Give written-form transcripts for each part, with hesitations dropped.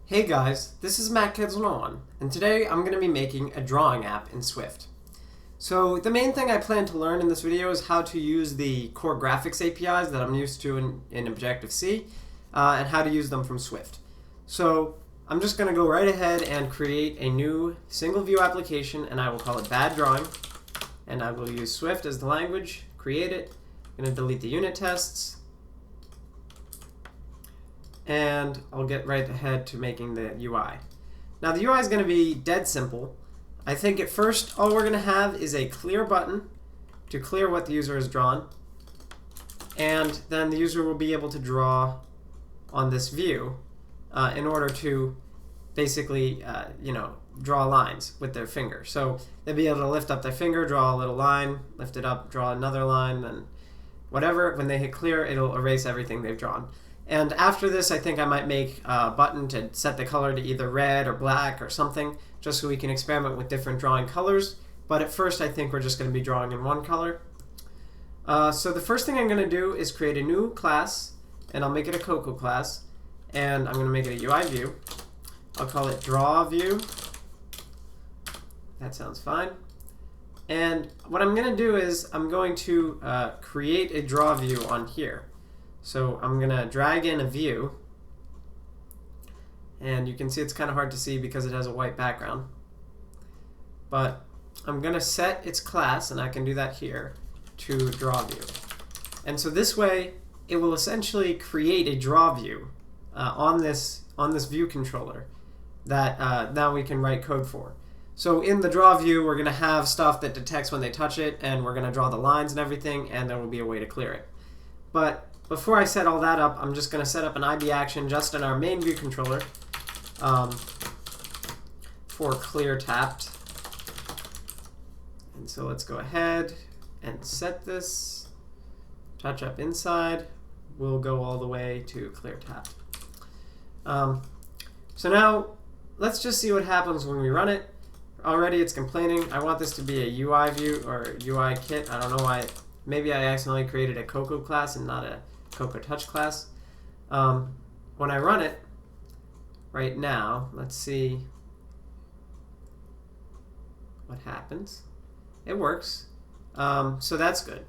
Hey guys, this is MattKids101, and today I'm going to be making a drawing app in Swift. So the main thing I plan to learn in this video is how to use the CoreGraphics APIs that I'm used to in Objective-C, and how to use them from Swift. So I'm just going to go right ahead and create a new single view application, and I will call it Bad Drawing, and I will use Swift as the language, create it. I'm going to delete the unit tests, and I'll get right ahead to making the UI. Now the UI is going to be dead simple. I think at first all we're going to have is a clear button to clear what the user has drawn, and then the user will be able to draw on this view in order to basically draw lines with their finger. So they'll be able to lift up their finger, draw a little line, lift it up, draw another line, and whatever. When they hit clear, it'll erase everything they've drawn. And after this, I think I might make a button to set the color to either red or black or something, just so we can experiment with different drawing colors. But at first, I think we're just going to be drawing in one color. So the first thing I'm going to do is create a new class, and I'll make it a Cocoa class, and I'm going to make it a UI view. I'll call it Draw View. That sounds fine. And what I'm going to do is I'm going to create a draw view on here. So I'm going to drag in a view, and you can see it's kind of hard to see because it has a white background. But I'm going to set its class, and I can do that here, to draw view. And so this way, it will essentially create a draw view on this view controller that now we can write code for. So in the draw view, we're going to have stuff that detects when they touch it, and we're going to draw the lines and everything, and there will be a way to clear it. But before I set all that up, I'm just going to set up an IB action just in our main view controller for clear tapped. And so let's go ahead and set this. Touch up inside. We'll go all the way to clear tapped. So now let's just see what happens when we run it. Already it's complaining. I want this to be a UI view or UI kit. I don't know why. Maybe I accidentally created a Cocoa class and not a Cocoa Touch class. When I run it right now, let's see what happens. It works. So that's good.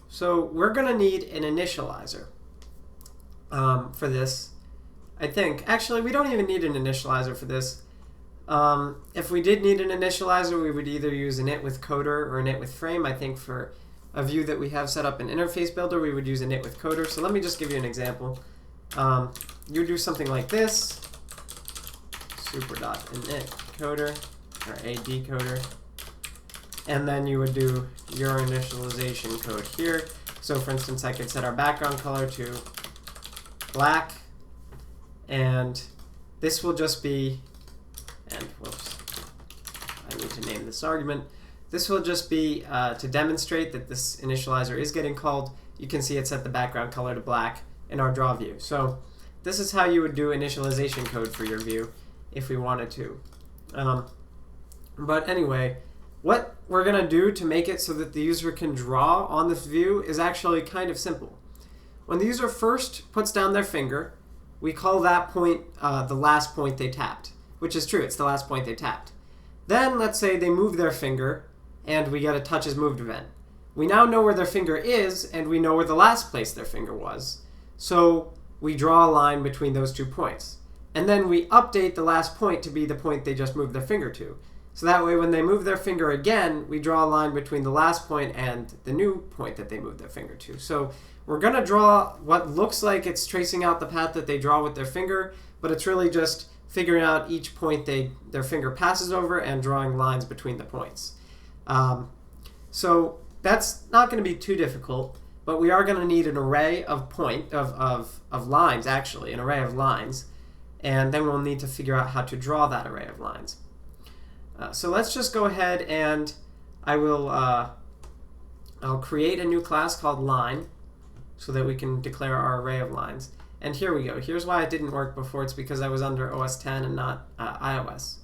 So we're going to need an initializer for this, I think. Actually, we don't even need an initializer for this. If we did need an initializer, we would either use init with coder or init with frame. I think for a view that we have set up in Interface Builder, we would use init with coder. So let me just give you an example. You would do something like this, super.init coder, or a decoder, and then you would do your initialization code here. So for instance, I could set our background color to black, and this will just be, and whoops, I need to name this argument. This will just be to demonstrate that this initializer is getting called. You can see it set the background color to black in our draw view. So this is how you would do initialization code for your view if we wanted to. But anyway, what we're going to do to make it so that the user can draw on this view is actually kind of simple. When the user first puts down their finger, we call that point the last point they tapped, which is true. It's the last point they tapped. Then let's say they move their finger, and we get a touch is moved event. We now know where their finger is, and we know where the last place their finger was. So we draw a line between those 2 points. And then we update the last point to be the point they just moved their finger to. So that way when they move their finger again, we draw a line between the last point and the new point that they moved their finger to. So we're going to draw what looks like it's tracing out the path that they draw with their finger, but it's really just figuring out each point their finger passes over and drawing lines between the points. So that's not going to be too difficult, but we are going to need an array of lines, actually, an array of lines, and then we'll need to figure out how to draw that array of lines. So let's just go ahead and I'll create a new class called line so that we can declare our array of lines. And here we go. Here's why it didn't work before. It's because I was under OS 10 and not iOS.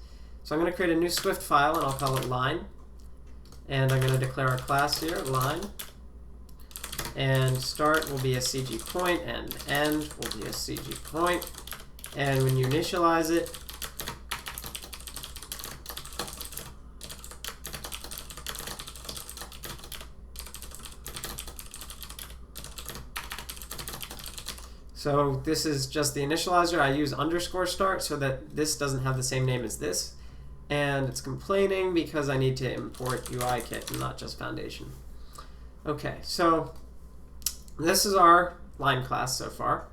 So I'm going to create a new Swift file, and I'll call it line. And I'm going to declare our class here, line. And start will be a CG point, and end will be a CG point. And when you initialize it, so this is just the initializer. I use underscore start so that this doesn't have the same name as this. And it's complaining because I need to import UIKit and not just foundation. Okay, so this is our line class so far.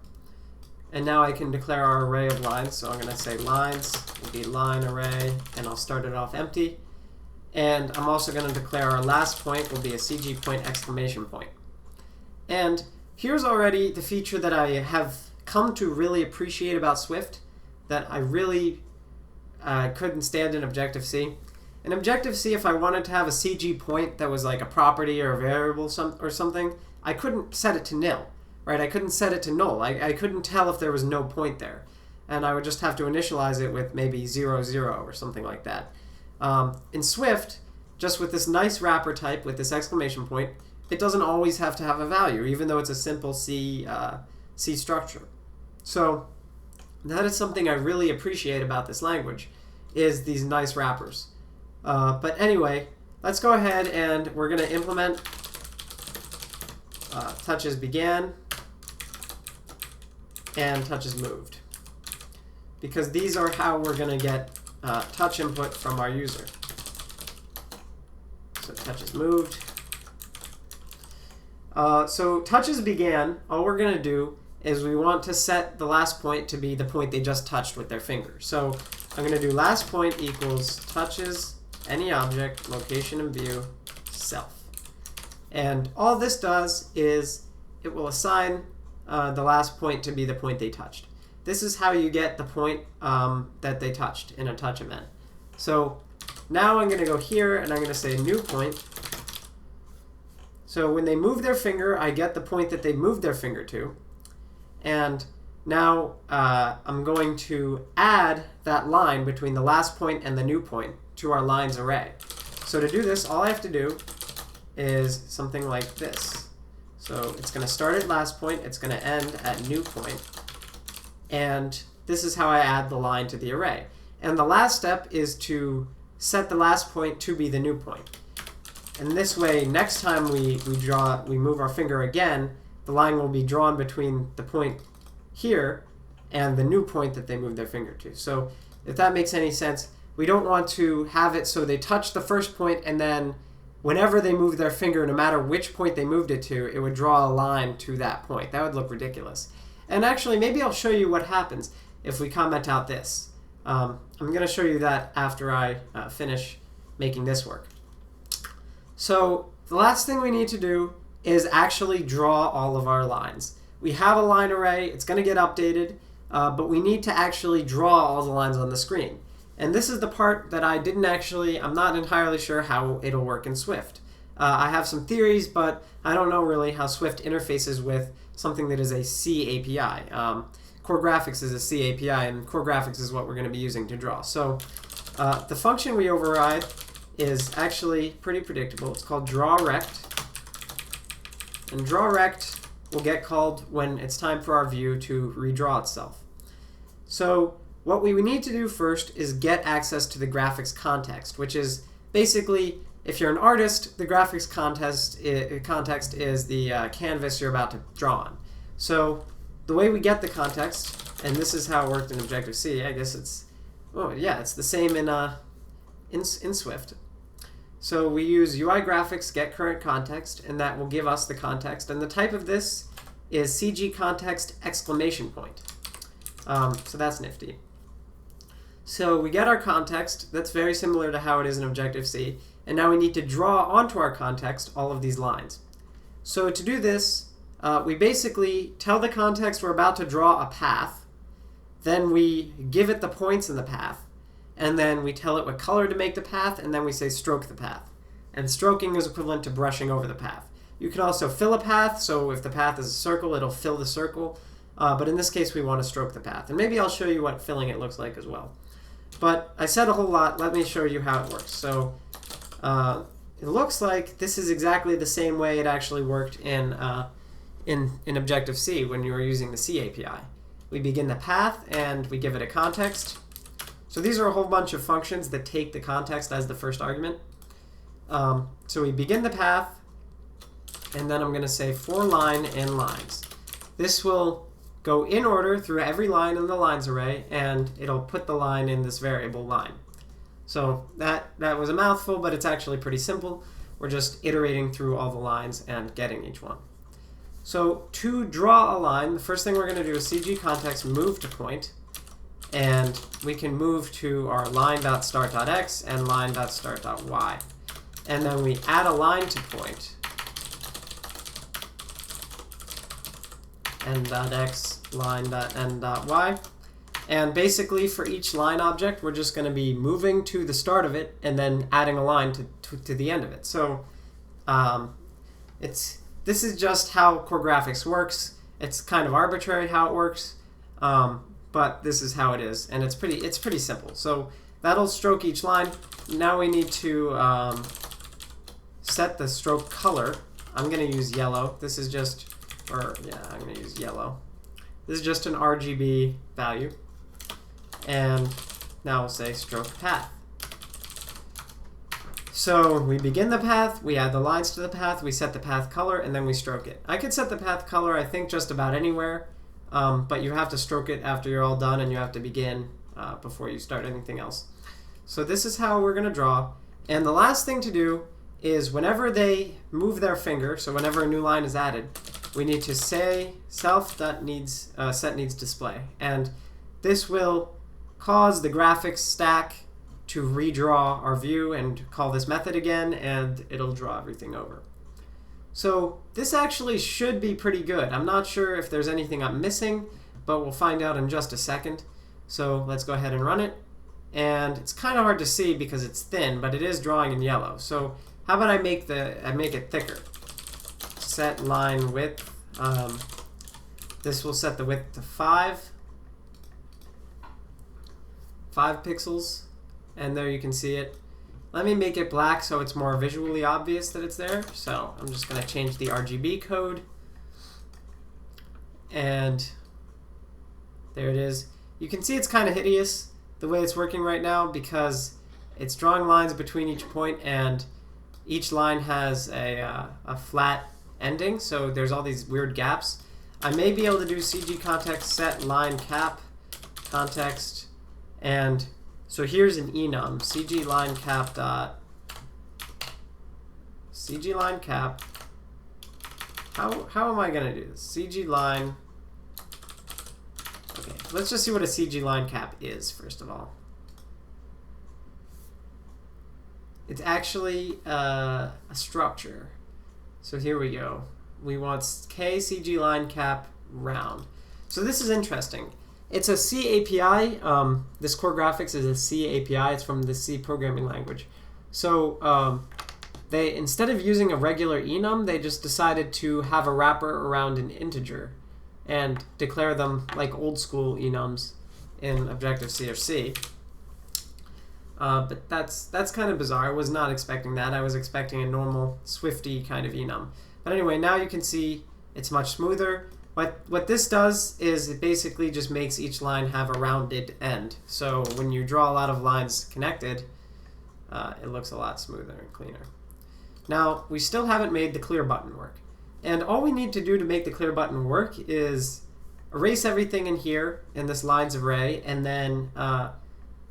And now I can declare our array of lines. So I'm going to say lines will be line array, and I'll start it off empty. And I'm also going to declare our last point will be a CG point exclamation point. And here's already the feature that I have come to really appreciate about Swift that I really couldn't stand in Objective-C. In Objective-C, if I wanted to have a CG point that was like a property or a variable or something, I couldn't set it to nil, right? I couldn't set it to null. I couldn't tell if there was no point there. And I would just have to initialize it with maybe 0, 0 or something like that. In Swift, just with this nice wrapper type with this exclamation point, it doesn't always have to have a value, even though it's a simple C structure. So that is something I really appreciate about this language, is these nice wrappers. But anyway, let's go ahead and we're going to implement touches began and touches moved, because these are how we're going to get touch input from our user. So touches moved. So touches began, all we're going to do is we want to set the last point to be the point they just touched with their finger. So I'm going to do last point equals touches any object, location and view, self. And all this does is it will assign the last point to be the point they touched. This is how you get the point that they touched in a touch event. So now I'm going to go here and I'm going to say new point. So when they move their finger, I get the point that they moved their finger to. And now I'm going to add that line between the last point and the new point to our lines array. So to do this, all I have to do is something like this. So it's going to start at last point. It's going to end at new point. And this is how I add the line to the array. And the last step is to set the last point to be the new point. And this way, next time we move our finger again, the line will be drawn between the point here and the new point that they moved their finger to. So if that makes any sense, we don't want to have it so they touch the first point and then whenever they move their finger, no matter which point they moved it to, it would draw a line to that point. That would look ridiculous. And actually, maybe I'll show you what happens if we comment out this. I'm going to show you that after I finish making this work. So the last thing we need to do is actually draw all of our lines. We have a line array. It's going to get updated, but we need to actually draw all the lines on the screen. And this is the part that I'm not entirely sure how it'll work in Swift. I have some theories, but I don't know really how Swift interfaces with something that is a C API. CoreGraphics is a C API, and CoreGraphics is what we're going to be using to draw. So the function we override is actually pretty predictable. It's called drawRect. And drawRect will get called when it's time for our view to redraw itself. So what we need to do first is get access to the graphics context, which is basically, if you're an artist, the graphics context is the canvas you're about to draw on. So the way we get the context, and this is how it worked in Objective-C, I guess it's the same in Swift. So we use UI graphics get current context, and that will give us the context. And the type of this is CG context exclamation point. So that's nifty. So we get our context. That's very similar to how it is in Objective-C. And now we need to draw onto our context all of these lines. So to do this, we basically tell the context we're about to draw a path. Then we give it the points in the path. And then we tell it what color to make the path, and then we say stroke the path. And stroking is equivalent to brushing over the path. You can also fill a path, so if the path is a circle, it'll fill the circle. But in this case, we want to stroke the path. And maybe I'll show you what filling it looks like as well. But I said a whole lot. Let me show you how it works. So it looks like this is exactly the same way it actually worked in Objective-C when you were using the C API. we begin the path, and we give it a context. So these are a whole bunch of functions that take the context as the first argument. So we begin the path, and then I'm going to say for line and lines. This will go in order through every line in the lines array, and it'll put the line in this variable line. So that was a mouthful, but it's actually pretty simple. We're just iterating through all the lines and getting each one. So to draw a line, the first thing we're going to do is CG context move to point, and we can move to our line.start.x and line.start.y. And then we add a line to point, n.x, line.n.y. And basically, for each line object, we're just going to be moving to the start of it and then adding a line to the end of it. So this is just how CoreGraphics works. It's kind of arbitrary how it works, but this is how it is, and it's pretty simple. So that'll stroke each line. Now we need to set the stroke color. I'm going to use yellow. This is just, I'm going to use yellow. This is just an RGB value. And now we'll say stroke path. So we begin the path, we add the lines to the path, we set the path color, and then we stroke it. I could set the path color, I think, just about anywhere, but you have to stroke it after you're all done, and you have to begin before you start anything else. So this is how we're going to draw. And the last thing to do is whenever they move their finger, so whenever a new line is added, we need to say self.set needs display. And this will cause the graphics stack to redraw our view and call this method again, and it'll draw everything over. So this actually should be pretty good. I'm not sure if there's anything I'm missing, but we'll find out in just a second. So let's go ahead and run it. And it's kind of hard to see because it's thin, but it is drawing in yellow. So how about I make it thicker? Set line width. This will set the width to 5 pixels, and there you can see it. Let me make it black so it's more visually obvious that it's there. So I'm just going to change the RGB code, and there it is. You can see it's kind of hideous the way it's working right now because it's drawing lines between each point, and each line has a flat ending, so there's all these weird gaps. I may be able to do CG context set line cap context, and so here's an enum, CG line cap dot CG line cap. How am I gonna do this? CG line. Okay, let's just see what a CG line cap is first of all. It's actually a structure. So here we go. We want K CG line cap round. So this is interesting. It's a C API. This CoreGraphics is a C API. It's from the C programming language. So they, instead of using a regular enum, they just decided to have a wrapper around an integer and declare them like old school enums in Objective-C or C. But that's kind of bizarre. I was not expecting that. I was expecting a normal Swifty kind of enum. But anyway, now you can see it's much smoother. What this does is it basically just makes each line have a rounded end. So when you draw a lot of lines connected, it looks a lot smoother and cleaner. Now, we still haven't made the clear button work. And all we need to do to make the clear button work is erase everything in here in this lines array and then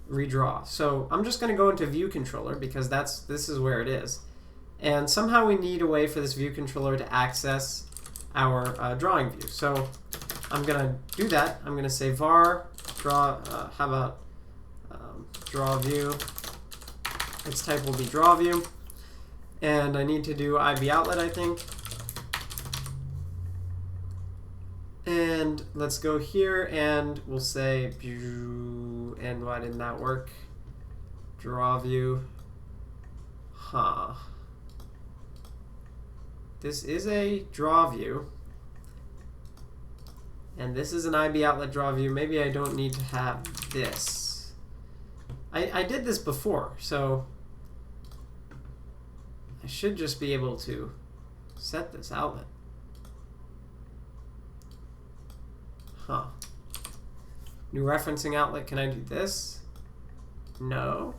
redraw. So I'm just going to go into view controller because this is where it is. And somehow we need a way for this view controller to access our drawing view. So I'm going to do that. I'm going to say var draw, how about draw view. Its type will be draw view. And I need to do IV outlet, I think. And let's go here and we'll say, and why didn't that work? Draw view. Huh. This is a draw view. And this is an IB outlet draw view. Maybe I don't need to have this. I did this before, so I should just be able to set this outlet. Huh. New referencing outlet, can I do this? No.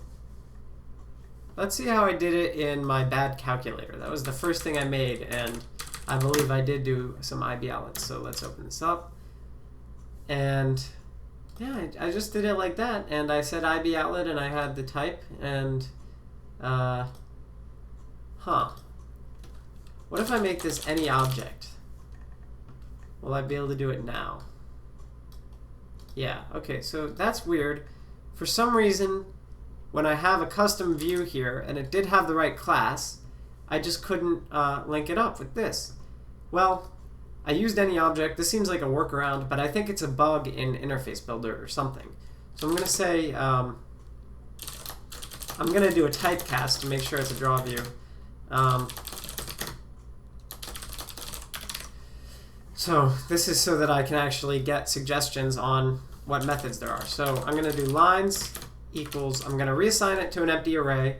Let's see how I did it in my bad calculator. That was the first thing I made, and I believe I did do some IB outlets. So let's open this up. And yeah, I just did it like that. And I said IB outlet, and I had the type, and what if I make this any object? Will I be able to do it now? Yeah, okay, so that's weird. For some reason, when I have a custom view here, and it did have the right class, I just couldn't link it up with this. Well, I used any object. This seems like a workaround, but I think it's a bug in Interface Builder or something. So I'm going to say, I'm going to do a typecast to make sure it's a draw view. So this is so that I can actually get suggestions on what methods there are. So I'm going to do lines equals, I'm going to reassign it to an empty array,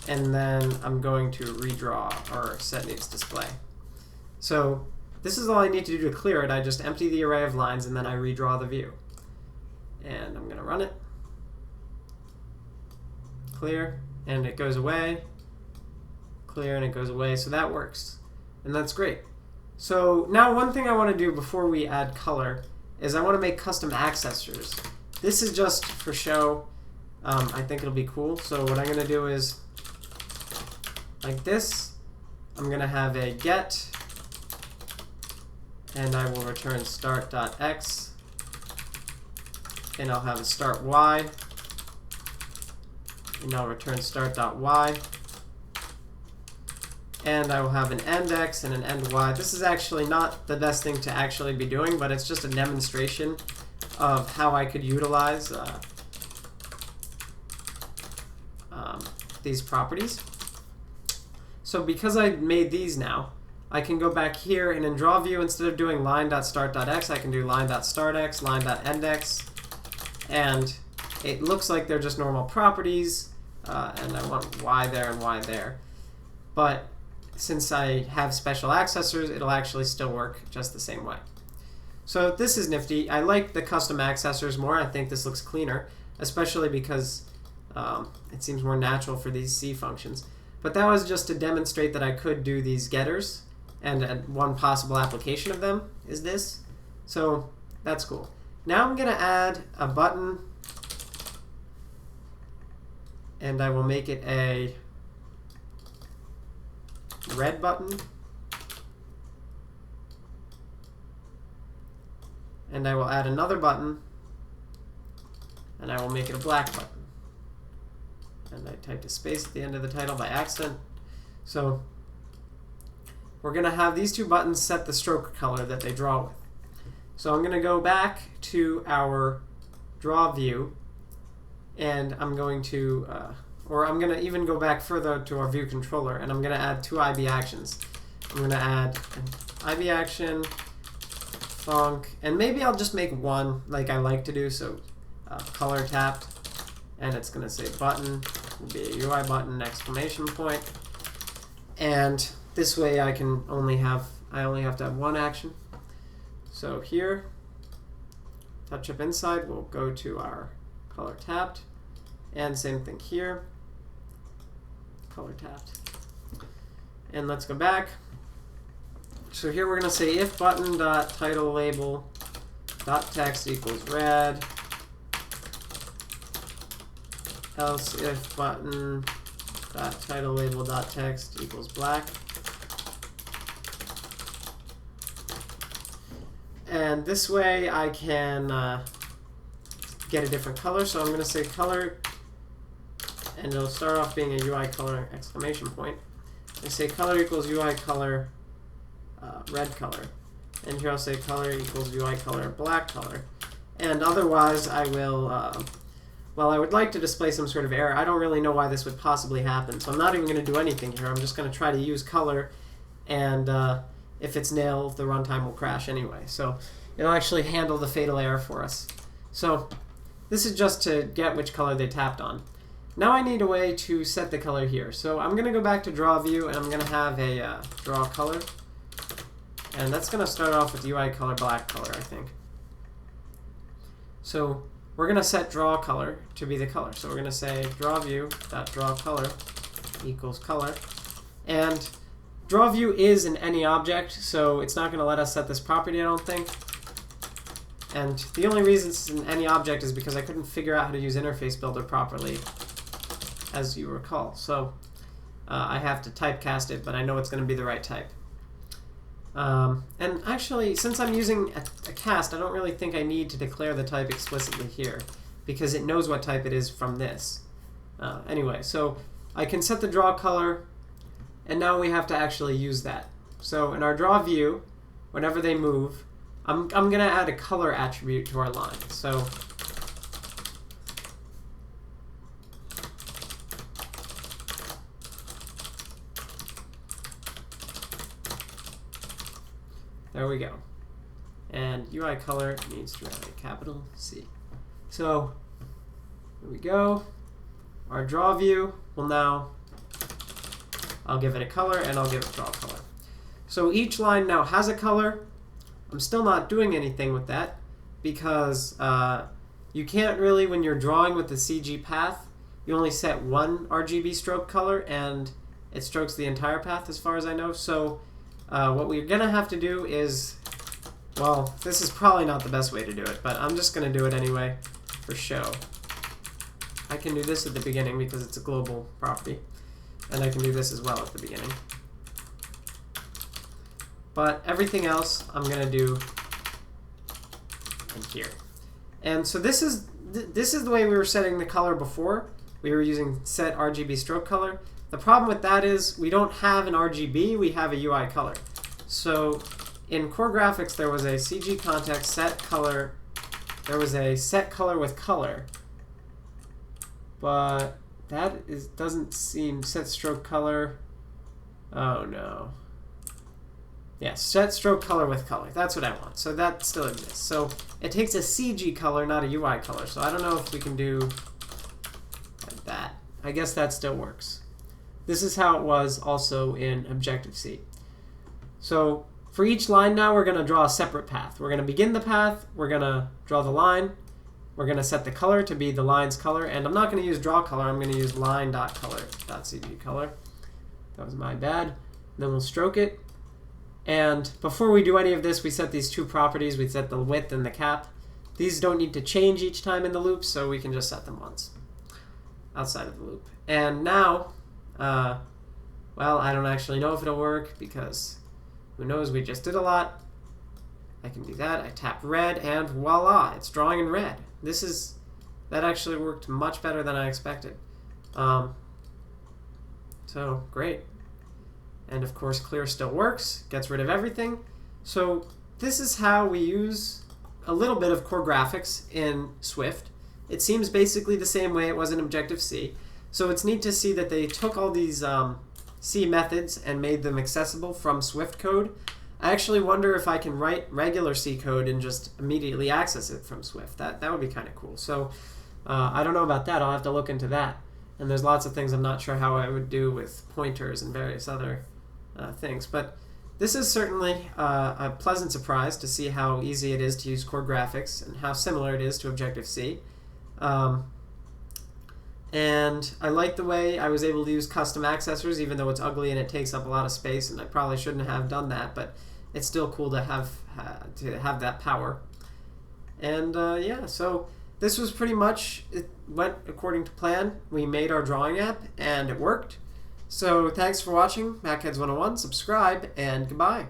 and then I'm going to redraw or set needs display. So this is all I need to do to clear it. I just empty the array of lines, and then I redraw the view. And I'm going to run it. Clear, and it goes away. Clear, and it goes away. So that works. And that's great. So now one thing I want to do before we add color is I want to make custom accessors. This is just for show. I think it'll be cool. So what I'm going to do is like this. I'm going to have a get, and I will return start.x, and I'll have a start y, and I'll return start.y, and I will have an end x and an end y. This is actually not the best thing to actually be doing, but it's just a demonstration of how I could utilize these properties. So because I made these now, I can go back here and in draw view, instead of doing line.start.x, I can do line.startx, line.endx, and it looks like they're just normal properties, and I want y there and y there. But since I have special accessors, it'll actually still work just the same way. So this is nifty. I like the custom accessors more. I think this looks cleaner, especially because it seems more natural for these C functions. But that was just to demonstrate that I could do these getters, and one possible application of them is this. So that's cool. Now I'm going to add a button, and I will make it a red button, and I will add another button, and I will make it a black button. And I typed a space at the end of the title by accident. So we're going to have these two buttons set the stroke color that they draw with. So I'm going to go back to our draw view, and I'm going to, or I'm going to even go back further to our view controller, and I'm going to add two IB actions. I'm going to add an IB action, func, and maybe I'll just make one like I like to do, so color tapped, and it's going to say button, will be a UI button, exclamation point, and this way I only have to have one action. So here, touch up inside, we'll go to our color tapped, and same thing here, color tapped. And let's go back. So here we're going to say if button dot title label dot text equals red, else if button dot title label dot text equals black. And this way I can get a different color. So I'm going to say color, and it'll start off being a UI color exclamation point. I say color equals UI color red color. And here I'll say color equals UI color black color. And otherwise I will, well, I would like to display some sort of error. I don't really know why this would possibly happen. So I'm not even going to do anything here. I'm just going to try to use color, and if it's nil, the runtime will crash anyway. So it'll actually handle the fatal error for us. So this is just to get which color they tapped on. Now I need a way to set the color here. So I'm going to go back to draw view, and I'm going to have a draw color. And that's going to start off with UI color black color, I think. So we're going to set draw color to be the color. So we're going to say draw view dot draw color equals color. And draw view is an any object, so it's not going to let us set this property, I don't think. And the only reason it's an any object is because I couldn't figure out how to use interface builder properly, as you recall. So I have to typecast it, but I know it's going to be the right type. And actually, since I'm using a cast, I don't really think I need to declare the type explicitly here, because it knows what type it is from this. Anyway, so I can set the draw color, and now we have to actually use that. So in our draw view, whenever they move, I'm going to add a color attribute to our line. So there we go. And UI color needs to have a capital C. So here we go. Our draw view will now, I'll give it a color and I'll give it draw color. So each line now has a color. I'm still not doing anything with that because you can't really, when you're drawing with the CG path, you only set one RGB stroke color and it strokes the entire path as far as I know. So what we're going to have to do is, well, this is probably not the best way to do it, but I'm just going to do it anyway for show. I can do this at the beginning because it's a global property, and I can do this as well at the beginning. But everything else I'm going to do in here. And so this is the way we were setting the color before. We were using set RGB stroke color. The problem with that is we don't have an RGB, we have a UI color. So in CoreGraphics there was a CG context set color, there was a set color with color, but that doesn't seem set stroke color. Oh no. Yeah, set stroke color with color. That's what I want. So that still exists. So it takes a CG color, not a UI color. So I don't know if we can do like that. I guess that still works. This is how it was also in Objective-C. So for each line now, we're going to draw a separate path. We're going to begin the path. We're going to draw the line. We're going to set the color to be the line's color. And I'm not going to use draw color. I'm going to use line.color.cg color. That was my bad. Then we'll stroke it. And before we do any of this, we set these two properties. We set the width and the cap. These don't need to change each time in the loop, so we can just set them once outside of the loop. And now, well, I don't actually know if it'll work because who knows, we just did a lot. I can do that. I tap red, and voila, it's drawing in red. That actually worked much better than I expected. So, great. And of course, clear still works, gets rid of everything. So this is how we use a little bit of CoreGraphics in Swift. It seems basically the same way it was in Objective-C. So it's neat to see that they took all these C methods and made them accessible from Swift code. I actually wonder if I can write regular C code and just immediately access it from Swift. That would be kind of cool. So I don't know about that. I'll have to look into that. And there's lots of things I'm not sure how I would do with pointers and various other things. But this is certainly a pleasant surprise to see how easy it is to use CoreGraphics and how similar it is to Objective-C. And I like the way I was able to use custom accessors, even though it's ugly and it takes up a lot of space, and I probably shouldn't have done that, but it's still cool to have that power. And yeah, so this was pretty much, it went according to plan. We made our drawing app, and it worked. So thanks for watching, MacHeads 101, subscribe, and goodbye.